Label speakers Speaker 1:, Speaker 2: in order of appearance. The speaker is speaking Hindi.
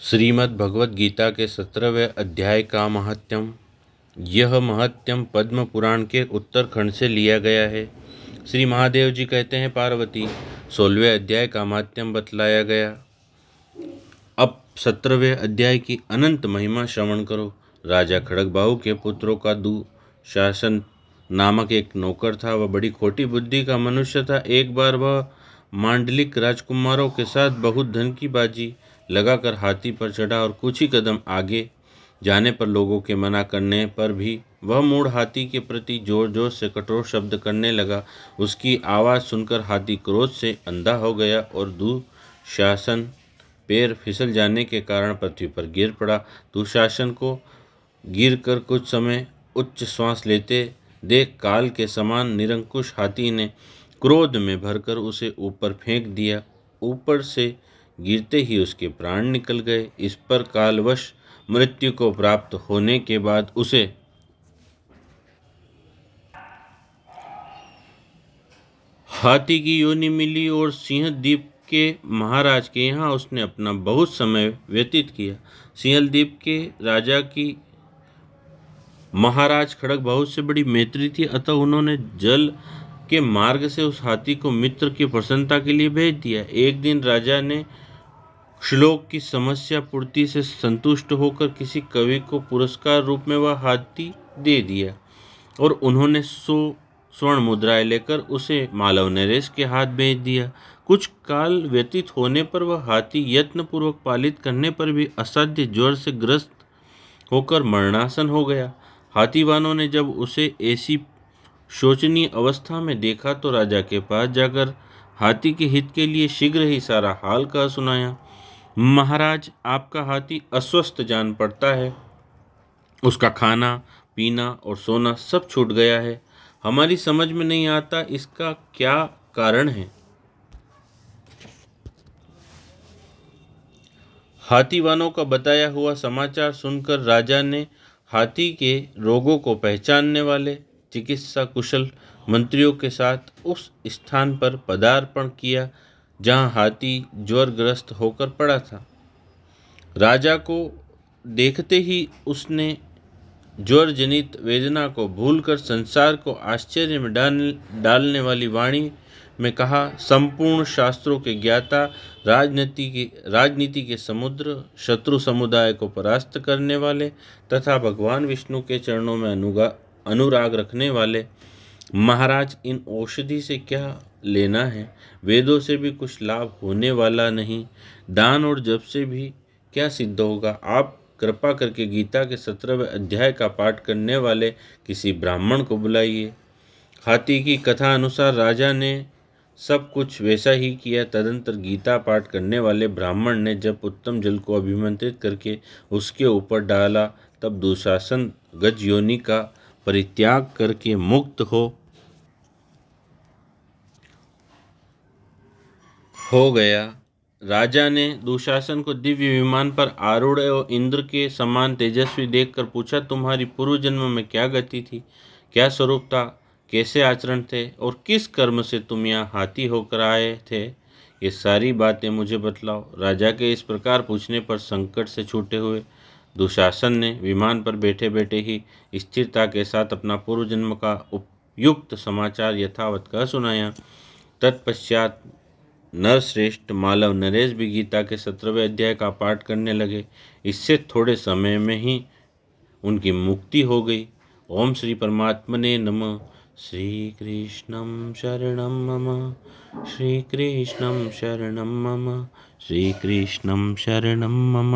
Speaker 1: श्रीमद् भगवद गीता के 17वें अध्याय का महात्म्य। यह महात्म्य पद्म पुराण के उत्तरखंड से लिया गया है। श्री महादेव जी कहते हैं, पार्वती 16वें अध्याय का महात्म्य बतलाया गया। अब 17वें अध्याय की अनंत महिमा श्रवण करो। राजा खड़गबाहु के पुत्रों का दुशासन नामक एक नौकर था। वह बड़ी खोटी बुद्धि का मनुष्य था। एक बार वह मांडलिक राजकुमारों के साथ बहुत धन की बाजी लगाकर हाथी पर चढ़ा और कुछ ही कदम आगे जाने पर लोगों के मना करने पर भी वह मूढ़ हाथी के प्रति जोर जोर से कठोर शब्द करने लगा। उसकी आवाज़ सुनकर हाथी क्रोध से अंधा हो गया और दुशासन पैर फिसल जाने के कारण पृथ्वी पर गिर पड़ा। दुशासन को गिरकर कुछ समय उच्च श्वास लेते देख काल के समान निरंकुश हाथी ने क्रोध में भरकर उसे ऊपर फेंक दिया। ऊपर से गिरते ही उसके प्राण निकल गए। इस पर कालवश मृत्यु को प्राप्त होने के बाद उसे हाथी की योनि मिली और सिंहद्वीप के महाराज के यहाँ उसने अपना बहुत समय व्यतीत किया। सिंहद्वीप के राजा की महाराज खड़गबाहु से बड़ी मैत्री थी, अतः उन्होंने जल के मार्ग से उस हाथी को मित्र की प्रसन्नता के लिए भेज दिया। एक दिन राजा ने श्लोक की समस्या पूर्ति से संतुष्ट होकर किसी कवि को पुरस्कार रूप में वह हाथी दे दिया और उन्होंने 100 स्वर्ण मुद्राएं लेकर उसे मालव नरेश के हाथ भेज दिया। कुछ काल व्यतीत होने पर वह हाथी यत्नपूर्वक पालित करने पर भी असाध्य ज्वर से ग्रस्त होकर मरणासन हो गया। हाथीवानों ने जब उसे ऐसी शोचनीय अवस्था में देखा तो राजा के पास जाकर हाथी के हित के लिए शीघ्र ही सारा हाल कह सुनाया। महाराज, आपका हाथी अस्वस्थ जान पड़ता है। उसका खाना पीना और सोना सब छूट गया है। हमारी समझ में नहीं आता इसका क्या कारण है। हाथीवानों का बताया हुआ समाचार सुनकर राजा ने हाथी के रोगों को पहचानने वाले चिकित्सा कुशल मंत्रियों के साथ उस स्थान पर पदार्पण किया जहां हाथी ज्वरग्रस्त होकर पड़ा था। राजा को देखते ही उसने ज्वर जनित वेदना को भूलकर संसार को आश्चर्य में डालने वाली वाणी में कहा, संपूर्ण शास्त्रों के ज्ञाता, राजनीति के समुद्र, शत्रु समुदाय को परास्त करने वाले तथा भगवान विष्णु के चरणों में अनुराग रखने वाले महाराज, इन औषधि से क्या लेना है। वेदों से भी कुछ लाभ होने वाला नहीं, दान और जप से भी क्या सिद्ध होगा। आप कृपा करके गीता के 17वें अध्याय का पाठ करने वाले किसी ब्राह्मण को बुलाइए। हाथी की कथा अनुसार राजा ने सब कुछ वैसा ही किया। तदंतर गीता पाठ करने वाले ब्राह्मण ने जब उत्तम जल को अभिमंत्रित करके उसके ऊपर डाला, तब दुशासन गज योनि का परित्याग करके मुक्त हो गया। राजा ने दुशासन को दिव्य विमान पर आरूढ़ और इंद्र के समान तेजस्वी देखकर पूछा, तुम्हारी पूर्व जन्म में क्या गति थी, क्या स्वरूप था, कैसे आचरण थे और किस कर्म से तुम यहाँ हाथी होकर आए थे। ये सारी बातें मुझे बतलाओ। राजा के इस प्रकार पूछने पर संकट से छूटे हुए दुशासन ने विमान पर बैठे बैठे ही स्थिरता के साथ अपना पूर्व जन्म का उपयुक्त समाचार यथावत कह सुनाया। तत्पश्चात नरश्रेष्ठ मालव नरेश भी गीता के 17वें अध्याय का पाठ करने लगे। इससे थोड़े समय में ही उनकी मुक्ति हो गई। ओम श्री परमात्मने नमः। श्री कृष्णं शरणं मम, श्री कृष्णं शरणं मम, श्री कृष्णं शरणं मम।